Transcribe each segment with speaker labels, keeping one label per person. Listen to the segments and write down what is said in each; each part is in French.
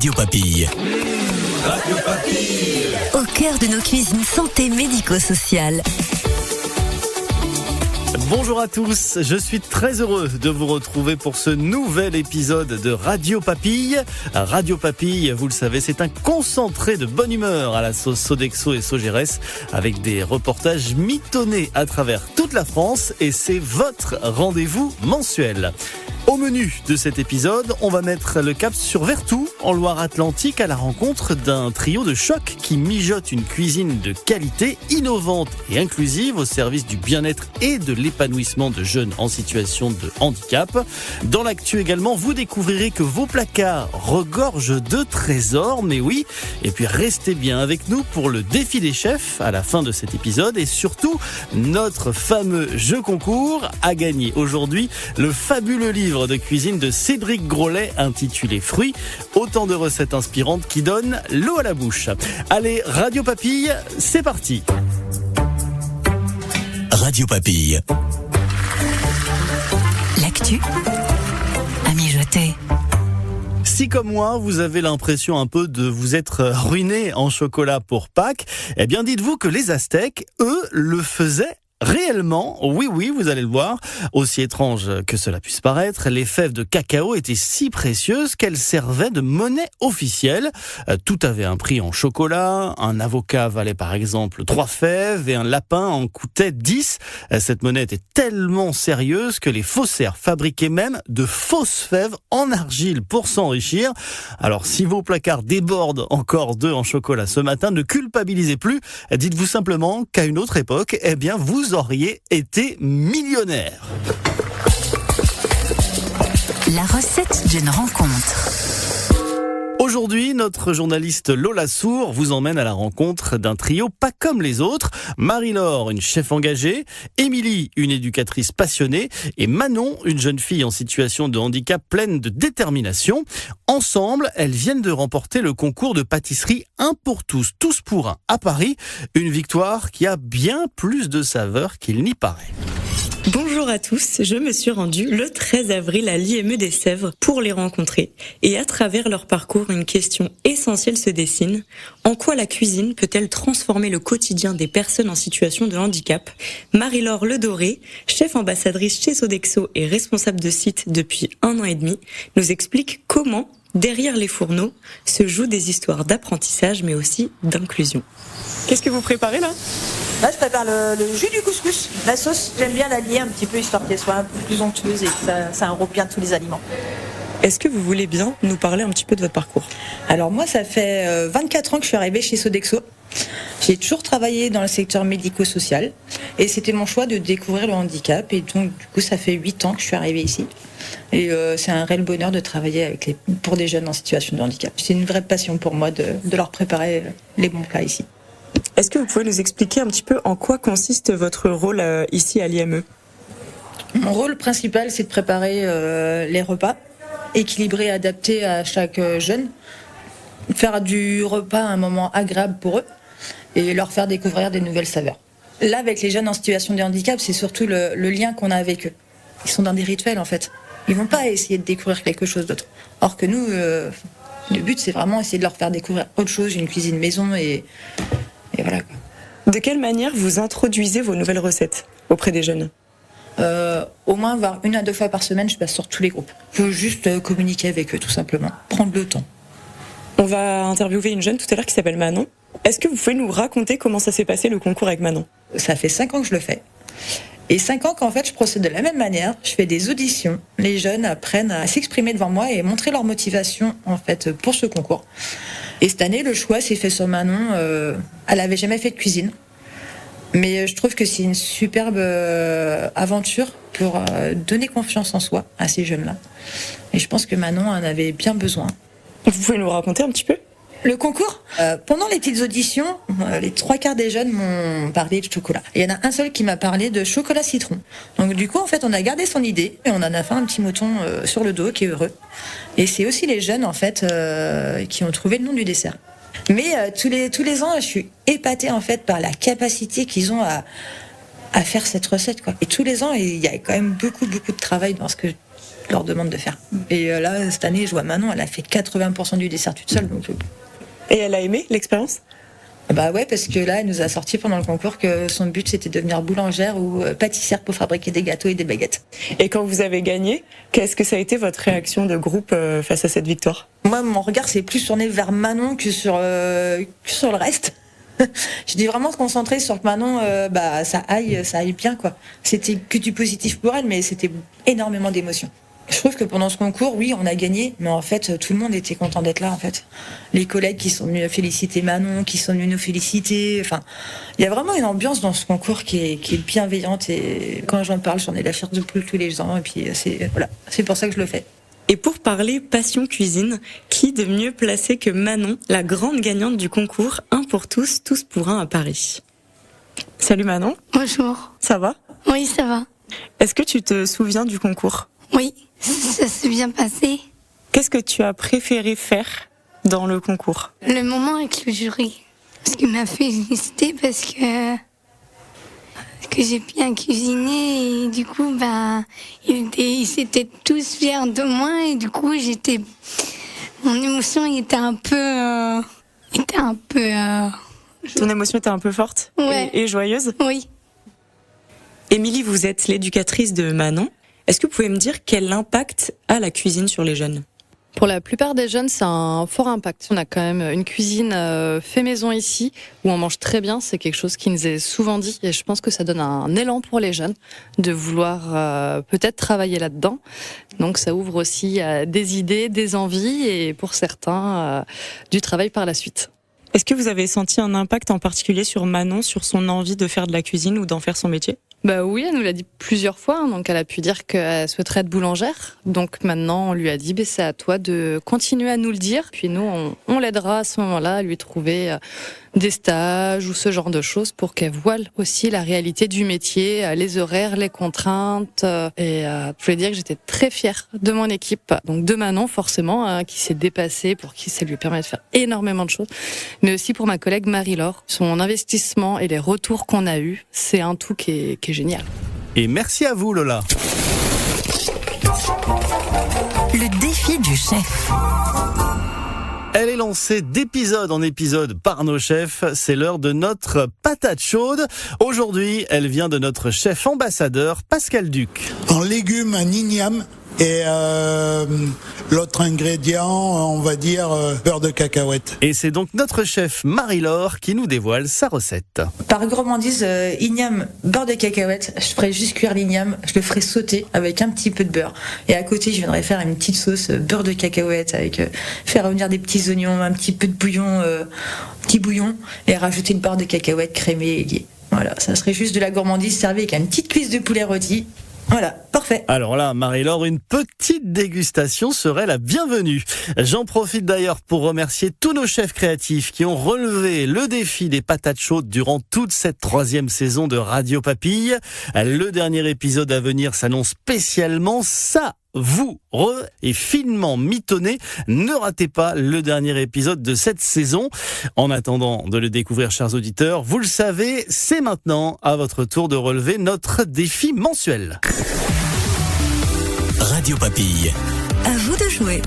Speaker 1: Radio Papille.
Speaker 2: Radio Papille.
Speaker 3: Au cœur de nos cuisines santé médico-sociales.
Speaker 4: Bonjour à tous, je suis très heureux de vous retrouver pour ce nouvel épisode de Radio Papille. Radio Papille, vous le savez, c'est un concentré de bonne humeur à la sauce Sodexo et Sogeres avec des reportages mitonnés à travers toute la France et c'est votre rendez-vous mensuel. Au menu de cet épisode, on va mettre le cap sur Vertou, en Loire-Atlantique, à la rencontre d'un trio de choc qui mijote une cuisine de qualité, innovante et inclusive au service du bien-être et de l'épanouissement de jeunes en situation de handicap. Dans l'actu également, vous découvrirez que vos placards regorgent de trésors, mais oui. Et puis restez bien avec nous pour le défi des chefs à la fin de cet épisode et surtout notre fameux jeu concours à gagner aujourd'hui le fabuleux livre de cuisine de Cédric Grolet intitulé Fruits, autant de recettes inspirantes qui donnent l'eau à la bouche. Allez, Radio Papille, c'est parti.
Speaker 1: Radio Papille.
Speaker 3: L'actu à mijoter.
Speaker 4: Si comme moi, vous avez l'impression un peu de vous être ruiné en chocolat pour Pâques, eh bien dites-vous que les Aztèques, eux, le faisaient réellement, oui, vous allez le voir, aussi étrange que cela puisse paraître, les fèves de cacao étaient si précieuses qu'elles servaient de monnaie officielle. Tout avait un prix en chocolat, un avocat valait par exemple 3 fèves et un lapin en coûtait 10. Cette monnaie était tellement sérieuse que les faussaires fabriquaient même de fausses fèves en argile pour s'enrichir. Alors si vos placards débordent encore d'œufs en chocolat ce matin, ne culpabilisez plus, dites-vous simplement qu'à une autre époque, eh bien vous auriez été millionnaire.
Speaker 3: La recette d'une rencontre.
Speaker 4: Aujourd'hui, notre journaliste Lola Sour vous emmène à la rencontre d'un trio pas comme les autres. Marie-Laure, une chef engagée, Émilie, une éducatrice passionnée et Manon, une jeune fille en situation de handicap pleine de détermination. Ensemble, elles viennent de remporter le concours de pâtisserie 1 pour tous, tous pour un à Paris. Une victoire qui a bien plus de saveur qu'il n'y paraît.
Speaker 5: Bonjour à tous, je me suis rendue le 13 avril à l'IME des Sèvres pour les rencontrer. Et à travers leur parcours, une question essentielle se dessine. En quoi la cuisine peut-elle transformer le quotidien des personnes en situation de handicap ? Marie-Laure Ledoré, chef ambassadrice chez Sodexo et responsable de site depuis 1 an et demi, nous explique comment, derrière les fourneaux, se jouent des histoires d'apprentissage mais aussi d'inclusion. Qu'est-ce que vous préparez là ?
Speaker 6: Là, je prépare le jus du couscous. La sauce, j'aime bien la lier un petit peu, histoire qu'elle soit un peu plus onctueuse et que ça enrobe bien tous les aliments.
Speaker 5: Est-ce que vous voulez bien nous parler un petit peu de votre parcours ?
Speaker 6: Alors moi, ça fait 24 ans que je suis arrivée chez Sodexo. J'ai toujours travaillé dans le secteur médico-social et c'était mon choix de découvrir le handicap. Et donc, du coup, ça fait 8 ans que je suis arrivée ici. Et c'est un réel bonheur de travailler pour des jeunes en situation de handicap. C'est une vraie passion pour moi de leur préparer les bons plats ici.
Speaker 5: Est-ce que vous pouvez nous expliquer un petit peu en quoi consiste votre rôle ici à l'IME ?
Speaker 6: Mon rôle principal, c'est de préparer les repas, équilibrés et adaptés à chaque jeune, faire du repas un moment agréable pour eux et leur faire découvrir des nouvelles saveurs. Là, avec les jeunes en situation de handicap, c'est surtout le lien qu'on a avec eux. Ils sont dans des rituels, en fait. Ils vont pas essayer de découvrir quelque chose d'autre. Or que nous, le but, c'est vraiment essayer de leur faire découvrir autre chose, une cuisine maison et voilà.
Speaker 5: De quelle manière vous introduisez vos nouvelles recettes auprès des jeunes ?
Speaker 6: Au moins, voire 1 à 2 fois par semaine, je passe sur tous les groupes. Il faut juste communiquer avec eux, tout simplement. Prendre le temps.
Speaker 5: On va interviewer une jeune tout à l'heure qui s'appelle Manon. Est-ce que vous pouvez nous raconter comment ça s'est passé le concours avec Manon ?
Speaker 6: Ça fait 5 ans que je le fais. Et 5 ans qu'en fait, je procède de la même manière. Je fais des auditions. Les jeunes apprennent à s'exprimer devant moi et montrer leur motivation, en fait, pour ce concours. Et cette année, le choix s'est fait sur Manon. Elle n'avait jamais fait de cuisine. Mais je trouve que c'est une superbe aventure pour donner confiance en soi à ces jeunes-là. Et je pense que Manon en avait bien besoin.
Speaker 5: Vous pouvez nous raconter un petit peu ?
Speaker 6: Le concours, pendant les petites auditions, les 3/4 des jeunes m'ont parlé de chocolat. Et il y en a un seul qui m'a parlé de chocolat citron. Donc du coup, en fait, on a gardé son idée et on en a fait un petit mouton sur le dos qui est heureux. Et c'est aussi les jeunes, en fait, qui ont trouvé le nom du dessert. Mais tous les ans, je suis épatée, en fait, par la capacité qu'ils ont à faire cette recette, quoi. Et tous les ans, il y a quand même beaucoup de travail leur demande de faire. Et là, cette année, je vois Manon, elle a fait 80% du dessert toute seule. Donc,
Speaker 5: Et elle a aimé l'expérience ?
Speaker 6: bah ouais, parce que là, elle nous a sorti pendant le concours que son but, c'était de devenir boulangère ou pâtissière pour fabriquer des gâteaux et des baguettes.
Speaker 5: Et quand vous avez gagné, qu'est-ce que ça a été votre réaction de groupe face à cette victoire ?
Speaker 6: Moi, mon regard s'est plus tourné vers Manon que sur le reste. J'ai dû vraiment se concentrer sur que Manon, ça aille bien, quoi. C'était que du positif pour elle, mais c'était énormément d'émotions. Je trouve que pendant ce concours, oui, on a gagné, mais en fait, tout le monde était content d'être là, en fait. Les collègues qui sont venus féliciter Manon, qui sont venus nous féliciter, enfin, il y a vraiment une ambiance dans ce concours qui est bienveillante, et quand j'en parle, j'en ai la chair de poule tous les ans, et puis c'est pour ça que je le fais.
Speaker 5: Et pour parler passion cuisine, qui de mieux placé que Manon, la grande gagnante du concours Un pour tous, tous pour un à Paris. Salut Manon.
Speaker 1: Bonjour.
Speaker 5: Ça va ?
Speaker 1: Oui, ça va.
Speaker 5: Est-ce que tu te souviens du concours ?
Speaker 1: Oui, ça s'est bien passé.
Speaker 5: Qu'est-ce que tu as préféré faire dans le concours ?
Speaker 1: Le moment avec le jury. Parce qu'il m'a félicité parce que j'ai bien cuisiné et du coup, ils étaient tous fiers de moi et du coup, mon émotion était un peu.
Speaker 5: Ton émotion était un peu forte et joyeuse ?
Speaker 1: Oui.
Speaker 5: Émilie, vous êtes l'éducatrice de Manon. Est-ce que vous pouvez me dire quel impact a la cuisine sur les jeunes ?
Speaker 7: Pour la plupart des jeunes, c'est un fort impact. On a quand même une cuisine fait maison ici, où on mange très bien. C'est quelque chose qui nous est souvent dit, et je pense que ça donne un élan pour les jeunes de vouloir peut-être travailler là-dedans. Donc ça ouvre aussi des idées, des envies, et pour certains, du travail par la suite.
Speaker 5: Est-ce que vous avez senti un impact en particulier sur Manon, sur son envie de faire de la cuisine ou d'en faire son métier ?
Speaker 7: Bah oui, elle nous l'a dit plusieurs fois, donc elle a pu dire qu'elle souhaiterait être boulangère. Donc maintenant, on lui a dit, c'est à toi de continuer à nous le dire. Puis nous, on l'aidera à ce moment-là à lui trouver des stages ou ce genre de choses pour qu'elle voie aussi la réalité du métier, les horaires, les contraintes. Et je voulais dire que j'étais très fière de mon équipe, donc de Manon forcément, qui s'est dépassée, pour qui ça lui permet de faire énormément de choses, mais aussi pour ma collègue Marie-Laure. Son investissement et les retours qu'on a eus, c'est un tout qui est génial.
Speaker 4: Et merci à vous Lola.
Speaker 3: Le défi du chef.
Speaker 4: Elle est lancée d'épisode en épisode par nos chefs. C'est l'heure de notre patate chaude. Aujourd'hui, elle vient de notre chef ambassadeur, Pascal Duc.
Speaker 2: En légumes, un igname. Et l'autre ingrédient, on va dire beurre de cacahuète.
Speaker 4: Et c'est donc notre chef Marie-Laure qui nous dévoile sa recette.
Speaker 6: Par gourmandise, igname, beurre de cacahuète, je ferai juste cuire l'igname, je le ferai sauter avec un petit peu de beurre. Et à côté, je viendrai faire une petite sauce beurre de cacahuète avec faire revenir des petits oignons, un petit peu de bouillon, petit bouillon, et rajouter le beurre de cacahuète crémé et lié. Voilà, ça serait juste de la gourmandise servie avec une petite cuisse de poulet rôti. Voilà, parfait.
Speaker 4: Alors là, Marie-Laure, une petite dégustation serait la bienvenue. J'en profite d'ailleurs pour remercier tous nos chefs créatifs qui ont relevé le défi des patates chaudes durant toute cette 3e saison de Radio Papille. Le dernier épisode à venir s'annonce spécialement savoureux et finement mitonné. Ne ratez pas le dernier épisode de cette saison. En attendant de le découvrir, chers auditeurs, vous le savez, c'est maintenant à votre tour de relever notre défi mensuel.
Speaker 8: Radio Papille.
Speaker 3: À vous de jouer.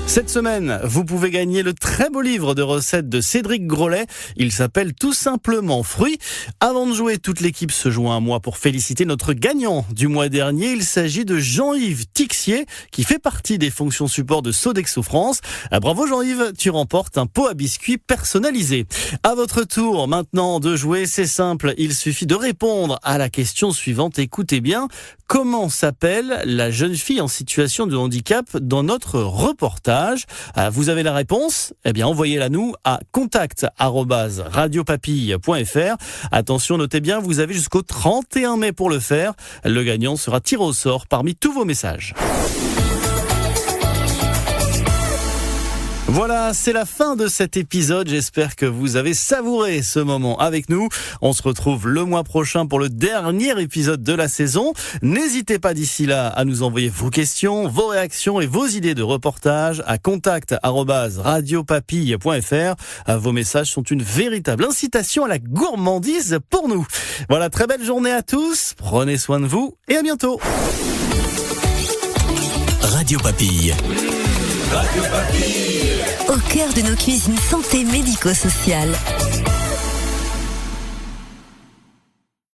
Speaker 4: Cette semaine, vous pouvez gagner le très beau livre de recettes de Cédric Grolet. Il s'appelle tout simplement Fruits. Avant de jouer, toute l'équipe se joint à moi pour féliciter notre gagnant du mois dernier. Il s'agit de Jean-Yves Tixier, qui fait partie des fonctions support de Sodexo France. Bravo Jean-Yves, tu remportes un pot à biscuits personnalisé. À votre tour maintenant de jouer, c'est simple. Il suffit de répondre à la question suivante. Écoutez bien, comment s'appelle la jeune fille en situation de handicap dans notre reportage ? Vous avez la réponse ? Eh bien, envoyez-la nous à contact@radiopapille.fr. Attention, notez bien, vous avez jusqu'au 31 mai pour le faire. Le gagnant sera tiré au sort parmi tous vos messages. Voilà, c'est la fin de cet épisode. J'espère que vous avez savouré ce moment avec nous. On se retrouve le mois prochain pour le dernier épisode de la saison. N'hésitez pas d'ici là à nous envoyer vos questions, vos réactions et vos idées de reportage à contact@radiopapille.fr. Vos messages sont une véritable incitation à la gourmandise pour nous. Voilà, très belle journée à tous. Prenez soin de vous et à bientôt.
Speaker 8: Radio Papille.
Speaker 3: Au cœur de nos cuisines santé médico-sociales.